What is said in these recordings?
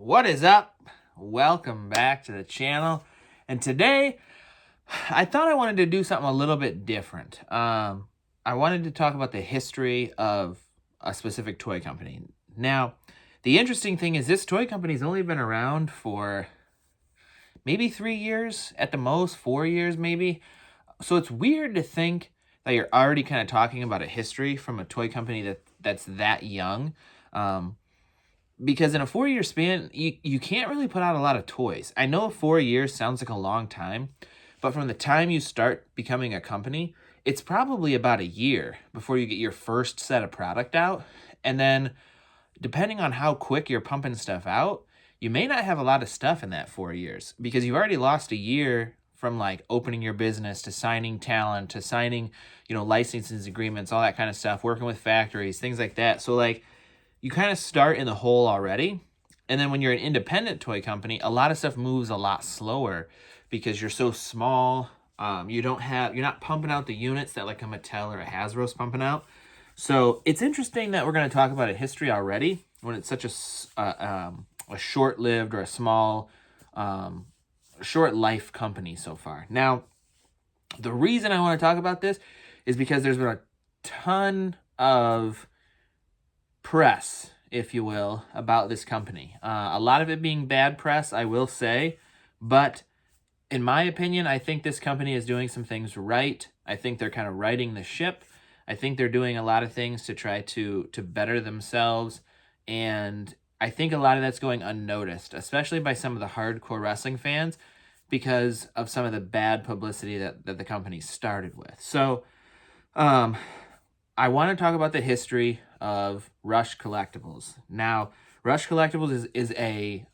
What is up? Welcome back to the channel. And today, I thought I wanted to do something a little bit different. I wanted to talk about the history of a specific toy company. Now, the interesting thing is this toy company's only been around for maybe 3 years, at the most 4 years maybe. So it's weird to think that you're already kind of talking about a history from a toy company that's that young. Because in a 4-year span, you can't really put out a lot of toys. I know 4 years sounds like a long time, but from the time you start becoming a company, it's probably about a year before you get your first set of product out. And then depending on how quick you're pumping stuff out, you may not have a lot of stuff in that 4 years because you've already lost a year from like opening your business to signing talent to signing, licensing agreements, all that kind of stuff, working with factories, things like that. So like, you kind of start in the hole already. And then when you're an independent toy company, a lot of stuff moves a lot slower because you're so small. You're not pumping out the units that like a Mattel or a Hasbro's pumping out. So it's interesting that we're going to talk about a history already when it's such a short-lived or a small, short life company so far. Now, the reason I want to talk about this is because there's been a ton of press, if you will, about this company. A lot of it being bad press, I will say, but in my opinion, I think this company is doing some things right. I think they're kind of righting the ship. I think they're doing a lot of things to try to better themselves, and I think a lot of that's going unnoticed, especially by some of the hardcore wrestling fans, because of some of the bad publicity that the company started with. So, I want to talk about the history of Rush Collectibles. Now, Rush Collectibles is a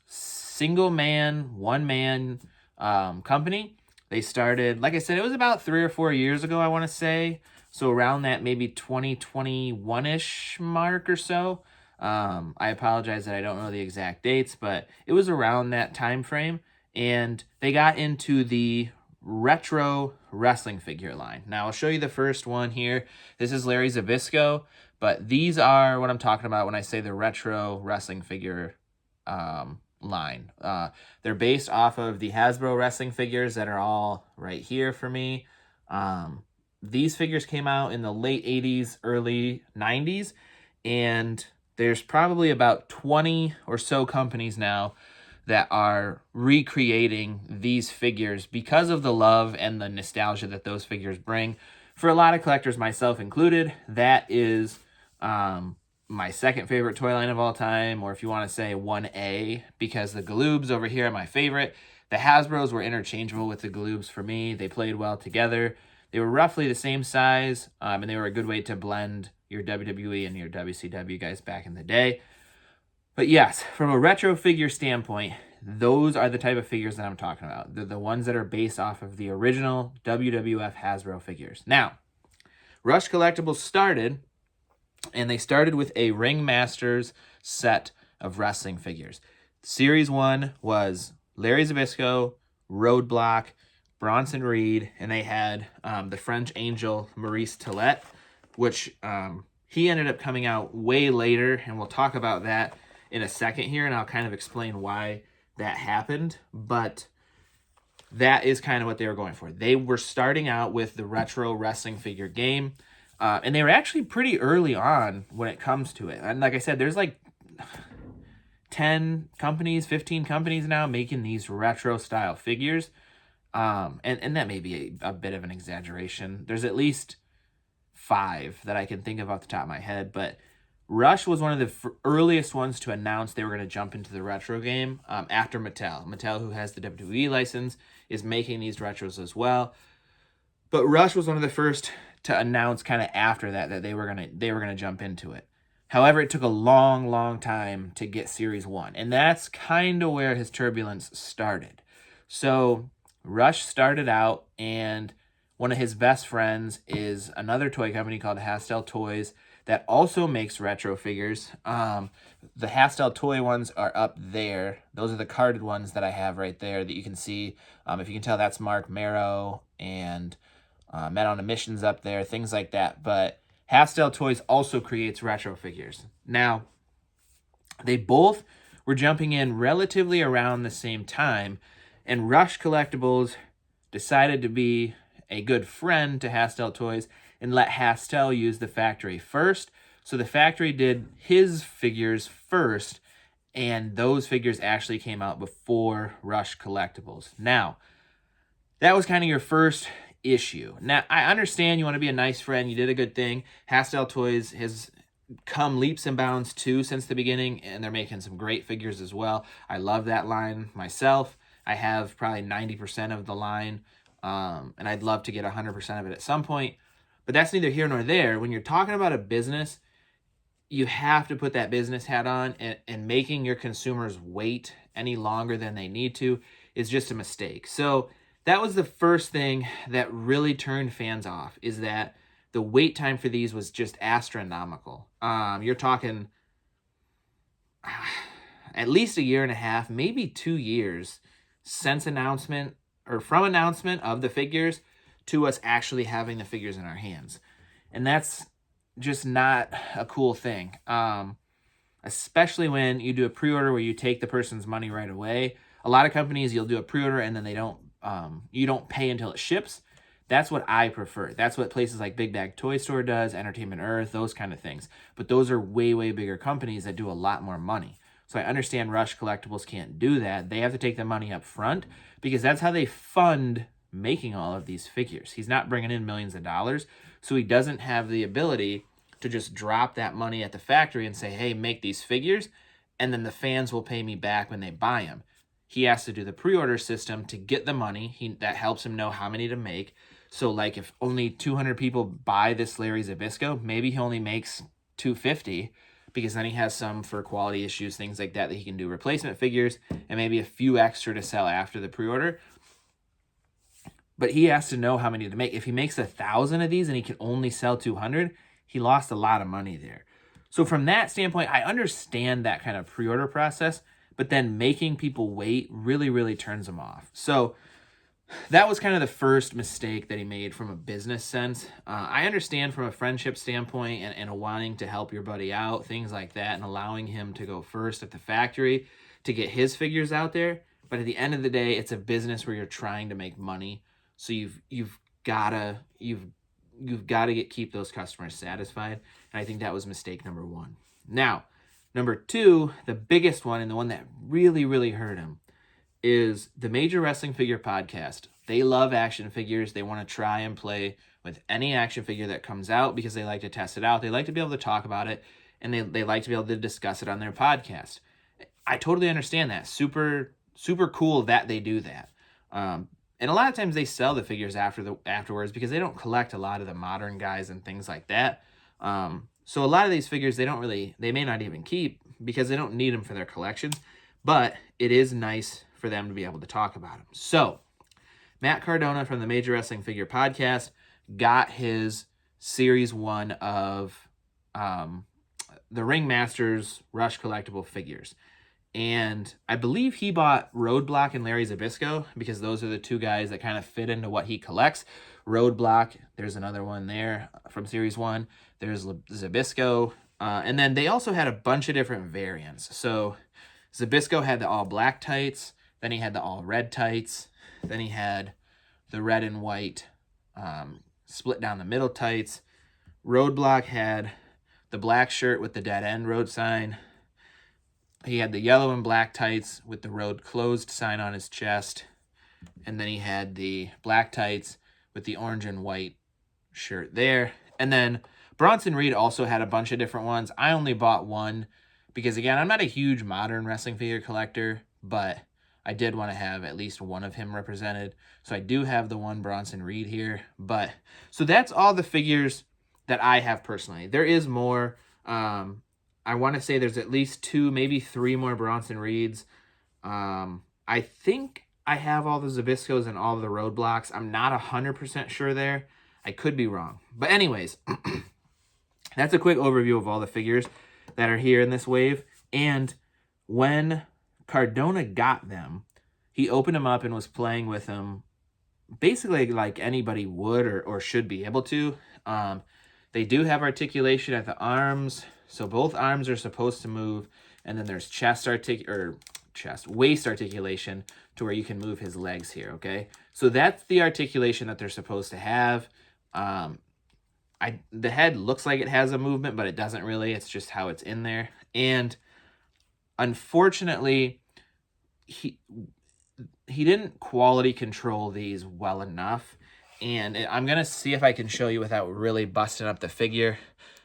one-man company. They started, like I said, it was about 3 or 4 years ago, I want to say. So around that maybe 2021-ish mark or so. I apologize that I don't know the exact dates, but it was around that time frame. And they got into the retro wrestling figure line. Now I'll show you the first one here. This is Larry Zbyszko, but these are what I'm talking about when I say the retro wrestling figure line. They're based off of the Hasbro wrestling figures that are all right here for me. These figures came out in the late 80s, early 90s, and there's probably about 20 or so companies now that are recreating these figures because of the love and the nostalgia that those figures bring. For a lot of collectors, myself included, that is my second favorite toy line of all time, or if you want to say 1A, because the Galoobs over here are my favorite. The Hasbros were interchangeable with the Galoobs for me. They played well together. They were roughly the same size, and they were a good way to blend your WWE and your WCW guys back in the day. But yes, from a retro figure standpoint, those are the type of figures that I'm talking about. They're the ones that are based off of the original WWF Hasbro figures. Now, Rush Collectibles started with a Ringmasters set of wrestling figures. Series 1 was Larry Zbyszko, Roadblock, Bronson Reed, and they had the French Angel Maurice Tillet, which he ended up coming out way later, and we'll talk about that in a second here, and I'll kind of explain why that happened, but that is kind of what they were going for. They were starting out with the retro wrestling figure game, and they were actually pretty early on when it comes to it. And like I said, there's like 10 companies, 15 companies now making these retro style figures, and that may be a bit of an exaggeration. There's at least 5 that I can think of off the top of my head, but Rush was one of the earliest ones to announce they were going to jump into the retro game after Mattel. Mattel, who has the WWE license, is making these retros as well. But Rush was one of the first to announce kind of after that they were gonna jump into it. However, it took a long, long time to get Series 1, and that's kind of where his turbulence started. So Rush started out, and one of his best friends is another toy company called Hastel Toys that also makes retro figures. The Hastel toy ones are up there. Those are the carded ones that I have right there that you can see. If you can tell, that's Mark Marrow and Men on a Mission's up there, things like that. But Hastel Toys also creates retro figures. Now, they both we're jumping in relatively around the same time, and Rush Collectibles decided to be a good friend to Hastel Toys and let Hastel use the factory first. So the factory did his figures first, and those figures actually came out before Rush Collectibles. Now, that was kind of your first issue. Now, I understand you want to be a nice friend. You did a good thing. Hastel Toys has come leaps and bounds too since the beginning, and they're making some great figures as well. I love that line myself. I have probably 90% of the line, and I'd love to get 100% of it at some point. But that's neither here nor there. When you're talking about a business, you have to put that business hat on, and making your consumers wait any longer than they need to is just a mistake. So that was the first thing that really turned fans off, is that the wait time for these was just astronomical. You're talking at least a year and a half, maybe 2 years since announcement, or from announcement of the figures to us actually having the figures in our hands. And that's just not a cool thing. Especially when you do a pre-order where you take the person's money right away. A lot of companies, you'll do a pre-order and then you don't pay until it ships. That's what I prefer. That's what places like Big Bag Toy Store does, Entertainment Earth, those kind of things. But those are way, way bigger companies that do a lot more money. So I understand Rush Collectibles can't do that. They have to take the money up front because that's how they fund making all of these figures. He's not bringing in millions of dollars, so he doesn't have the ability to just drop that money at the factory and say, hey, make these figures, and then the fans will pay me back when they buy them. He has to do the pre-order system to get the money. That helps him know how many to make. So like if only 200 people buy this Larry Zbyszko, maybe he only makes 250, because then he has some for quality issues, things like that he can do replacement figures, and maybe a few extra to sell after the pre-order. But he has to know how many to make. If he makes 1,000 of these and he can only sell 200, he lost a lot of money there. So from that standpoint, I understand that kind of pre-order process, but then making people wait really, really turns them off. So that was kind of the first mistake that he made from a business sense. I understand from a friendship standpoint and a wanting to help your buddy out, things like that, and allowing him to go first at the factory to get his figures out there. But at the end of the day, it's a business where you're trying to make money. So you've gotta keep those customers satisfied. And I think that was mistake number one. Now, number two, the biggest one and the one that really, really hurt him, is the Major Wrestling Figure Podcast. They love action figures. They want to try and play with any action figure that comes out because they like to test it out. They like to be able to talk about it, and they like to be able to discuss it on their podcast. I totally understand that. Super, super cool that they do that. And a lot of times they sell the figures afterwards because they don't collect a lot of the modern guys and things like that. So a lot of these figures they may not even keep because they don't need them for their collections, but it is nice for them to be able to talk about them. So Matt Cardona from the Major Wrestling Figure Podcast got his Series 1 of the Ringmasters Rush Collectible figures. And I believe he bought Roadblock and Larry Zbyszko because those are the two guys that kind of fit into what he collects. Roadblock, there's another one there from Series 1. There's Zbyszko. And then they also had a bunch of different variants. So Zbyszko had the all-black tights. Then he had the all-red tights. Then he had the red and white split down the middle tights. Roadblock had the black shirt with the dead end road sign. He had the yellow and black tights with the road closed sign on his chest. And then he had the black tights with the orange and white shirt there. And then Bronson Reed also had a bunch of different ones. I only bought one because, again, I'm not a huge modern wrestling figure collector, but I did want to have at least one of him represented. So I do have the one Bronson Reed here. But so that's all the figures that I have personally. There is more. I want to say there's at least 2, maybe 3 more Bronson Reeds. I think I have all the Zbyszkos and all the Roadblocks. I'm not 100% sure there. I could be wrong. But anyways, that's a quick overview of all the figures that are here in this wave. And when Cardona got them, he opened them up and was playing with them basically like anybody would or should be able to. They do have articulation at the arms, so both arms are supposed to move and then there's waist articulation to where you can move his legs here, okay? So that's the articulation that they're supposed to have. The head looks like it has a movement, but it doesn't really. It's just how it's in there. And unfortunately, he didn't quality control these well enough. And I'm going to see if I can show you without really busting up the figure.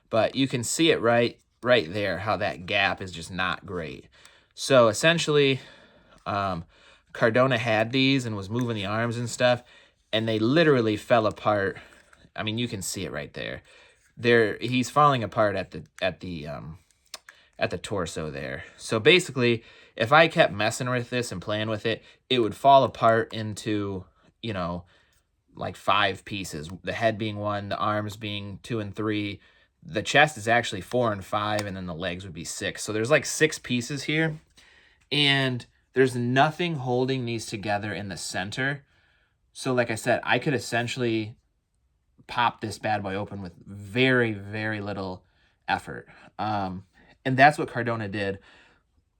But you can see it right there, how that gap is just not great. So essentially, Cardona had these and was moving the arms and stuff, and they literally fell apart. I mean, you can see it right there. He's falling apart at the torso there. So basically, if I kept messing with this and playing with it, it would fall apart into, you know, like 5 pieces. The head being 1, the arms being 2 and 3. The chest is actually 4 and 5, and then the legs would be 6. So there's like 6 pieces here, and there's nothing holding these together in the center. So like I said, I could essentially pop this bad boy open with very, very little effort. And that's what Cardona did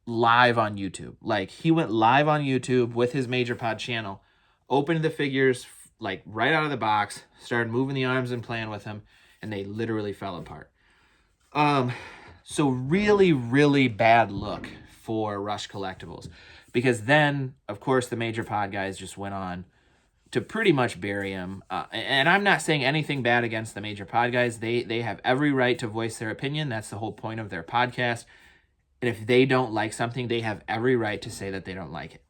live on YouTube. Like, he went live on YouTube with his Major Pod channel, opened the figures like right out of the box, started moving the arms and playing with them, and they literally fell apart. So really, really bad look for Rush Collectibles, because then, of course, the Major Pod guys just went on to pretty much bury him. And I'm not saying anything bad against the Major Pod guys. They have every right to voice their opinion. That's the whole point of their podcast. And if they don't like something, they have every right to say that they don't like it.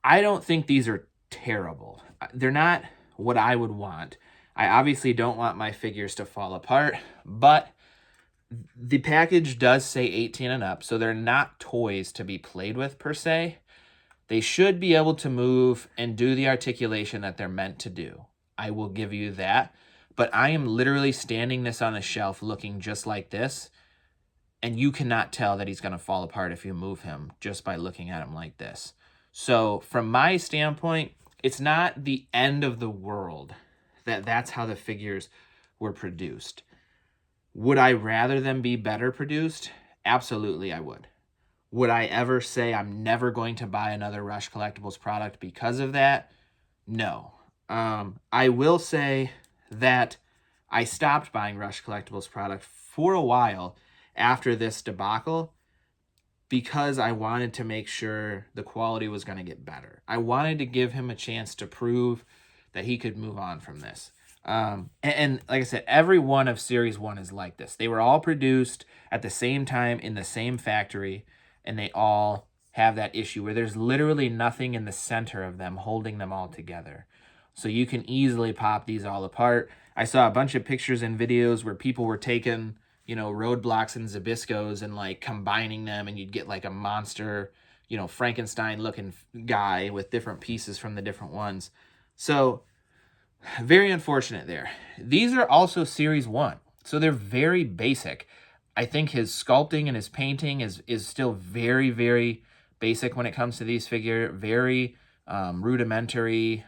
I don't think these are terrible. They're not what I would want. I obviously don't want my figures to fall apart, but the package does say 18 and up, so they're not toys to be played with per se. They should be able to move and do the articulation that they're meant to do. I will give you that. But I am literally standing this on a shelf looking just like this, and you cannot tell that he's going to fall apart if you move him just by looking at him like this. So from my standpoint, it's not the end of the world that's how the figures were produced. Would I rather them be better produced? Absolutely, I would. Would I ever say I'm never going to buy another Rush Collectibles product because of that? No. I will say that I stopped buying Rush Collectibles product for a while after this debacle, because I wanted to make sure the quality was going to get better. I wanted to give him a chance to prove that he could move on from this. And like I said, every one of Series 1 is like this. They were all produced at the same time in the same factory, and they all have that issue where there's literally nothing in the center of them holding them all together. So you can easily pop these all apart. I saw a bunch of pictures and videos where people were taking, you know, roadblocks and Zabiscos and like combining them, and you'd get like a monster, you know, Frankenstein looking guy with different pieces from the different ones. So very unfortunate there. These are also Series 1, so they're very basic. I think his sculpting and his painting is still very, very basic when it comes to these figures. Very rudimentary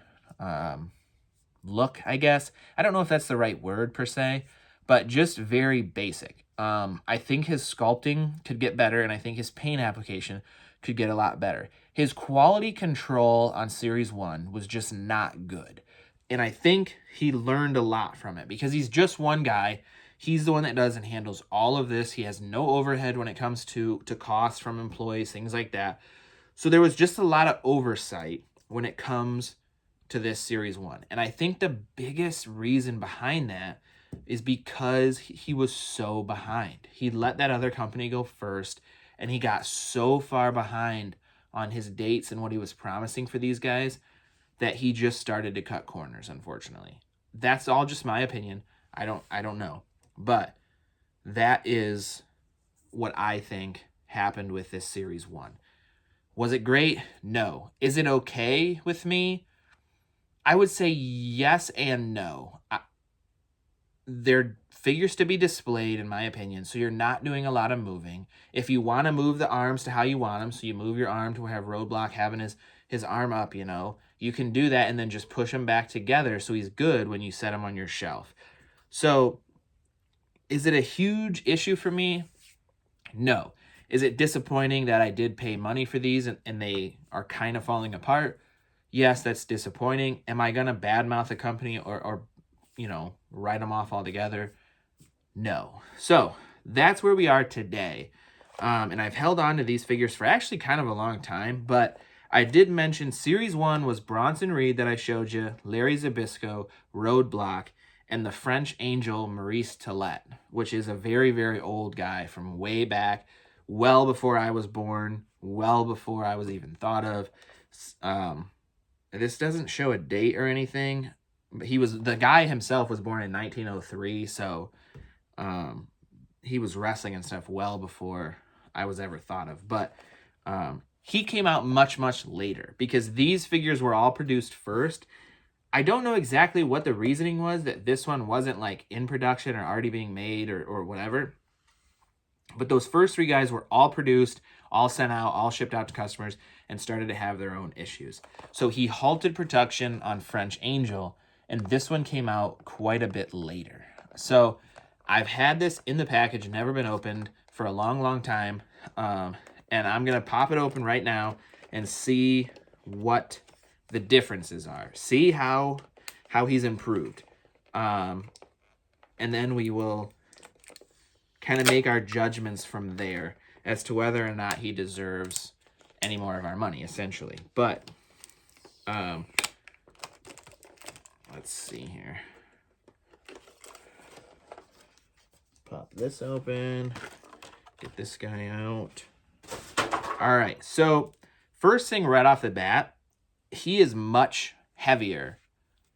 look, I guess. I don't know if that's the right word per se, but just very basic. I think his sculpting could get better, and I think his paint application could get a lot better. His quality control on Series 1 was just not good. And I think he learned a lot from it, because he's just one guy. He's the one that does and handles all of this. He has no overhead when it comes to costs from employees, things like that. So there was just a lot of oversight when it comes to this Series 1. And I think the biggest reason behind that is because he was so behind. He let that other company go first, and he got so far behind on his dates and what he was promising for these guys that he just started to cut corners, unfortunately. That's all just my opinion. I don't know. But that is what I think happened with this Series 1. Was it great? No. Is it okay with me? I would say yes and no. They're figures to be displayed, in my opinion, so you're not doing a lot of moving. If you want to move the arms to how you want them, so you move your arm to have Roadblock having his arm up, you know, you can do that and then just push him back together so he's good when you set him on your shelf. So is it a huge issue for me? No. Is it disappointing that I did pay money for these and they are kind of falling apart? Yes, that's disappointing. Am I going to badmouth a company or, you know, write them off altogether? No. So that's where we are today. And I've held on to these figures for actually kind of a long time, but I did mention Series 1 was Bronson Reed that I showed you, Larry Zbyszko, Roadblock, and the French Angel Maurice Tillet, which is a very, very old guy from way back, well before I was born, well before I was even thought of. This doesn't show a date or anything, but the guy himself was born in 1903, so he was wrestling and stuff well before I was ever thought of. But he came out much, much later because these figures were all produced first. I don't know exactly what the reasoning was that this one wasn't like in production or already being made or whatever. But those first three guys were all produced, all sent out, all shipped out to customers, and started to have their own issues. So he halted production on French Angel, and this one came out quite a bit later. So I've had this in the package, never been opened for a long, long time. And I'm going to pop it open right now and see what the differences are. See how he's improved. And then we will kind of make our judgments from there as to whether or not he deserves any more of our money, essentially. But let's see here. Pop this open. Get this guy out. All right, so first thing right off the bat, he is much heavier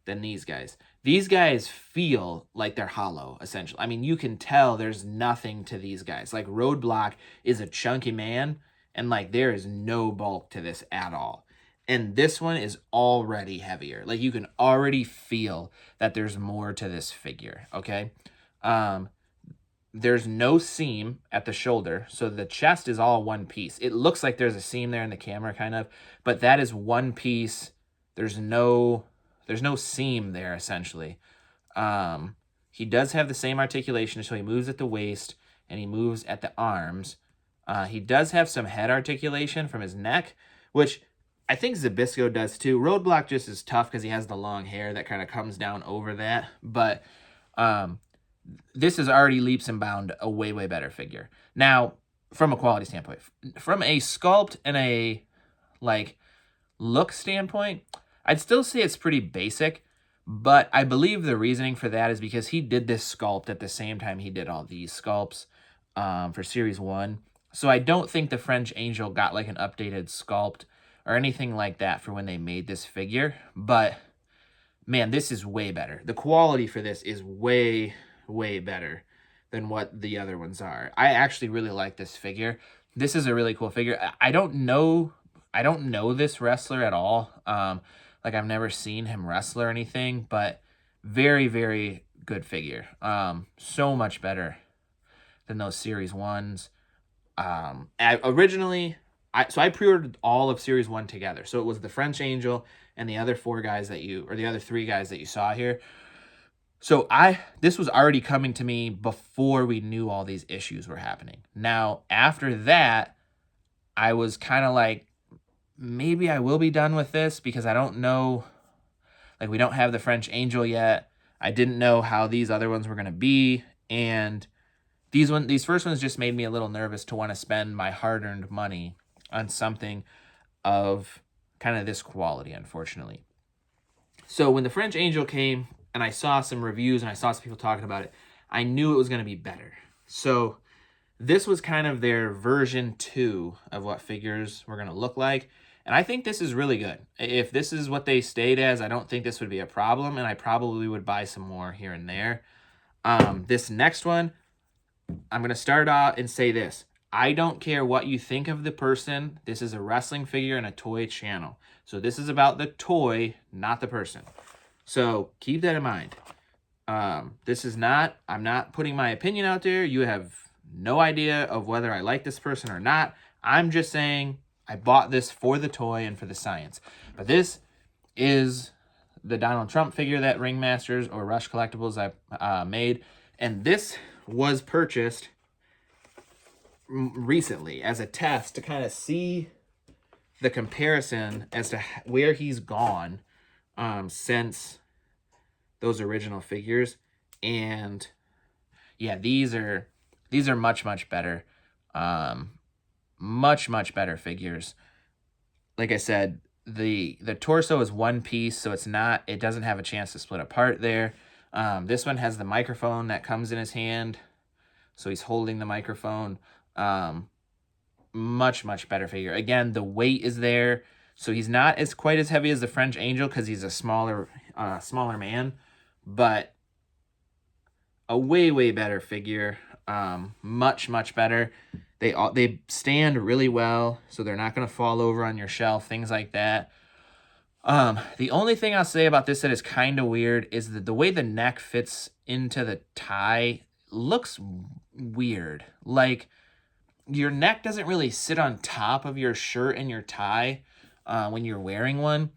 than these guys. These guys feel like they're hollow, essentially. I mean, you can tell there's nothing to these guys. Like, Roadblock is a chunky man, and, like, there is no bulk to this at all. And this one is already heavier. Like, you can already feel that there's more to this figure, okay? There's no seam at the shoulder, so the chest is all one piece. It looks like there's a seam there in the camera, kind of, but that is one piece. There's no seam there, essentially. He does have the same articulation, so he moves at the waist, and he moves at the arms. He does have some head articulation from his neck, which I think Zbyszko does too. Roadblock just is tough because he has the long hair that kind of comes down over that, but this is already leaps and bounds a way, way better figure. Now, from a quality standpoint, from a sculpt and a, like, look standpoint, I'd still say it's pretty basic, but I believe the reasoning for that is because he did this sculpt at the same time he did all these sculpts for Series 1. So I don't think the French Angel got, like, an updated sculpt or anything like that for when they made this figure. But, man, this is way better. The quality for this is way, way better than what the other ones are. I actually really like this figure. This is a really cool figure. I don't know this wrestler at all. Like, I've never seen him wrestle or anything, but very, very good figure. So much better than those Series 1s. Originally, I pre-ordered all of Series 1 together. So it was the French Angel and the other the other three guys that you saw here. So this was already coming to me before we knew all these issues were happening. Now, after that, I was kind of like, maybe I will be done with this because I don't know, like, we don't have the French Angel yet. I didn't know how these other ones were going to be, and these first ones just made me a little nervous to want to spend my hard-earned money on something of kind of this quality, unfortunately. So when the French Angel came and I saw some reviews and I saw some people talking about it, I knew it was going to be better. So this was kind of their version 2 of what figures were going to look like. And I think this is really good. If this is what they stayed as, I don't think this would be a problem, and I probably would buy some more here and there. This next one, I'm going to start out and say this. I don't care what you think of the person. This is a wrestling figure and a toy channel. So this is about the toy, not the person. So keep that in mind. I'm not putting my opinion out there. You have no idea of whether I like this person or not. I'm just saying I bought this for the toy and for the science. But this is the Donald Trump figure that Ringmasters or Rush Collectibles I made. And this was purchased recently as a test to kind of see the comparison as to where he's gone since those original figures. And yeah, these are much better. Much better figures. Like I said, the torso is one piece, so it doesn't have a chance to split apart there. This one has the microphone that comes in his hand, so he's holding the microphone. Much better figure. Again, the weight is there, so he's not quite as heavy as the French Angel because he's a smaller man, but a way better figure. Much better. They stand really well, so they're not going to fall over on your shelf, things like that. The only thing I'll say about this that is kind of weird is that the way the neck fits into the tie looks weird. Like, your neck doesn't really sit on top of your shirt and your tie when you're wearing one.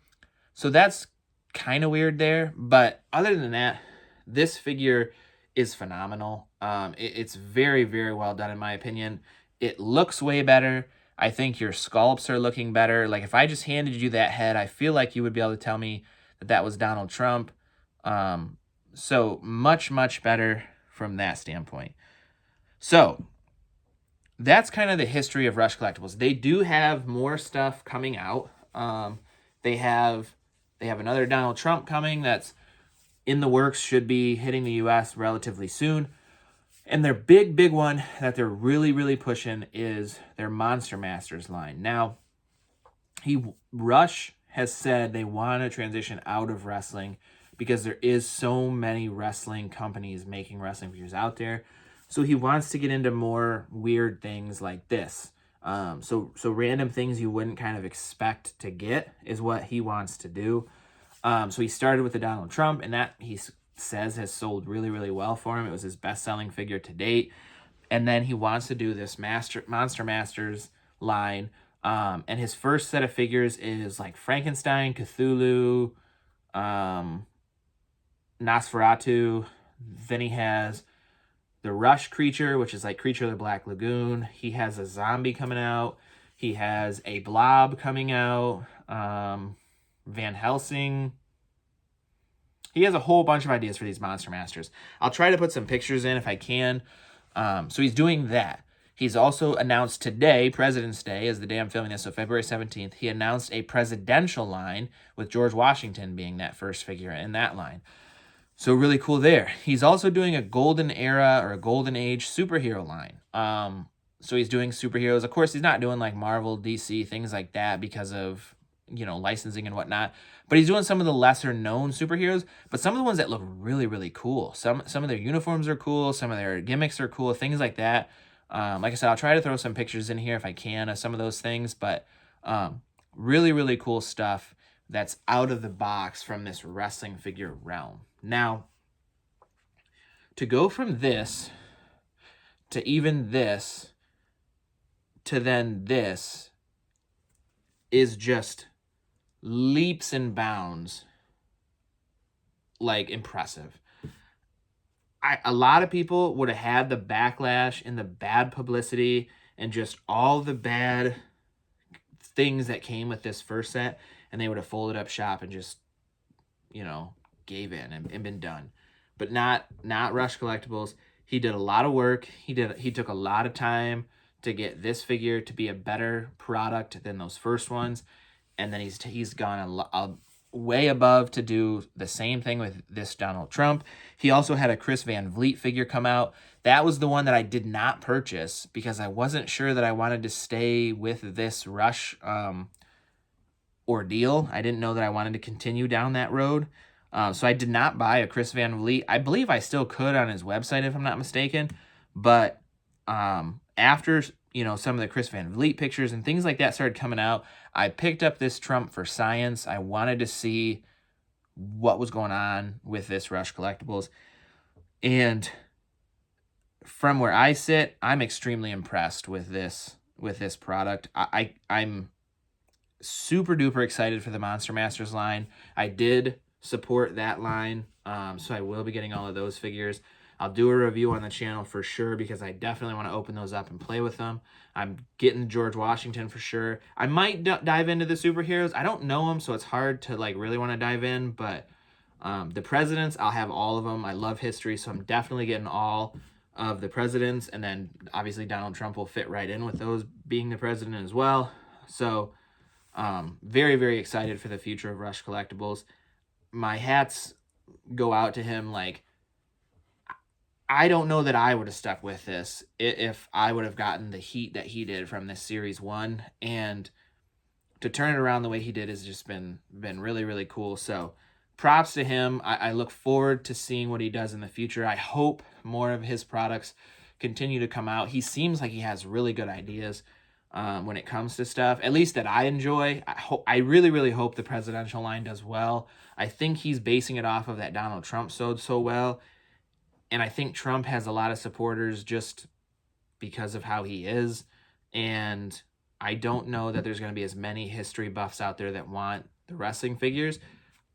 So that's kind of weird there. But other than that, this figure is phenomenal. It's very well done in my opinion. It looks way better. I think your sculpts are looking better. Like, if I just handed you that head, I feel like you would be able to tell me that was Donald Trump. So much better from that standpoint. So that's kind of the history of Rush Collectibles. They do have more stuff coming out. They have another Donald Trump coming that's in the works, should be hitting the US relatively soon. And their big one that they're really pushing is their Monster Masters line. Now, Rush has said they want to transition out of wrestling because there is so many wrestling companies making wrestling figures out there. So he wants to get into more weird things like this. So random things you wouldn't kind of expect to get is what he wants to do. So he started with the Donald Trump, and that he says has sold really well for him. It was his best-selling figure to date. And then he wants to do this Monster Masters line. And his first set of figures is like Frankenstein, Cthulhu, Nosferatu. Then he has the Rush creature, which is like Creature of the Black Lagoon. He has a zombie coming out. He has a blob coming out. Van Helsing. He has a whole bunch of ideas for these Monster Masters. I'll try to put some pictures in if I can. So he's doing that. He's also announced today, President's Day, as the day I'm filming this, so February 17th, he announced a presidential line with George Washington being that first figure in that line. So really cool there. He's also doing a golden era or a golden age superhero line. So he's doing superheroes. Of course, he's not doing like Marvel, DC, things like that because of, licensing and whatnot. But he's doing some of the lesser known superheroes, but some of the ones that look really cool. Some of their uniforms are cool. Some of their gimmicks are cool, things like that. Like I said, I'll try to throw some pictures in here if I can of some of those things, but really cool stuff that's out of the box from this wrestling figure realm. Now, to go from this to even this to then this is just leaps and bounds like impressive. A lot of people would have had the backlash and the bad publicity and just all the bad things that came with this first set, and they would have folded up shop and just, gave in and been done. But not Rush Collectibles. He did a lot of work. He took a lot of time to get this figure to be a better product than those first ones. And then he's gone way above to do the same thing with this Donald Trump. He also had a Chris Van Vliet figure come out. That was the one that I did not purchase because I wasn't sure that I wanted to stay with this Rush ordeal. I didn't know that I wanted to continue down that road. So I did not buy a Chris Van Vliet. I believe I still could on his website if I'm not mistaken. But after some of the Chris Van Vliet pictures and things like that started coming out, I picked up this Trump for science. I wanted to see what was going on with this Rush Collectibles. And from where I sit, I'm extremely impressed with this product. I'm super duper excited for the Monster Masters line. I did support that line, so I will be getting all of those figures. I'll do a review on the channel for sure because I definitely want to open those up and play with them. I'm getting George Washington for sure. I might dive into the superheroes. I don't know them, so it's hard to like really want to dive in, but the presidents, I'll have all of them. I love history, so I'm definitely getting all of the presidents, and then obviously Donald Trump will fit right in with those being the president as well. So very, very excited for the future of Rush Collectibles. My hats go out to him. Like, I don't know that I would have stuck with this if I would have gotten the heat that he did from this series 1, and to turn it around the way he did has just been really, really cool. So props to him. I look forward to seeing what he does in the future. I hope more of his products continue to come out. He seems like he has really good ideas when it comes to stuff, at least that I enjoy. I really, really hope the presidential line does well. I think he's basing it off of that Donald Trump sold so well. And I think Trump has a lot of supporters just because of how he is. And I don't know that there's going to be as many history buffs out there that want the wrestling figures.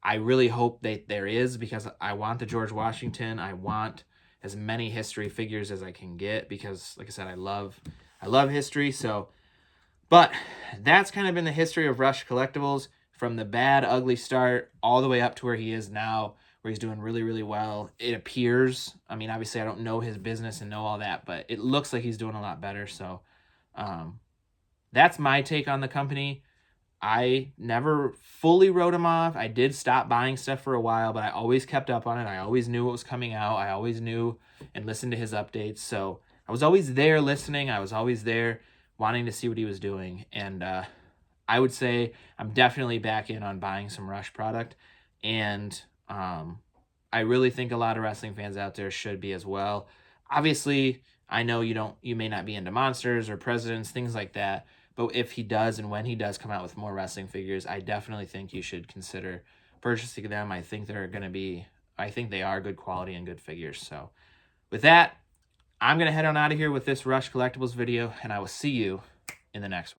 I really hope that there is, because I want the George Washington. I want as many history figures as I can get because, like I said, I love history. So, but that's kind of been the history of Rush Collectibles, from the bad, ugly start all the way up to where he is now, where he's doing really, really well. It appears, I mean, obviously I don't know his business and know all that, but it looks like he's doing a lot better. So that's my take on the company. I never fully wrote him off. I did stop buying stuff for a while, but I always kept up on it. I always knew what was coming out. I always knew and listened to his updates. So I was always there listening. I was always there wanting to see what he was doing. And I would say I'm definitely back in on buying some Rush product. And I really think a lot of wrestling fans out there should be as well. Obviously, I know you may not be into monsters or presidents, things like that. But if he does, and when he does come out with more wrestling figures, I definitely think you should consider purchasing them. I think they are good quality and good figures. So with that, I'm going to head on out of here with this Rush Collectibles video, and I will see you in the next one.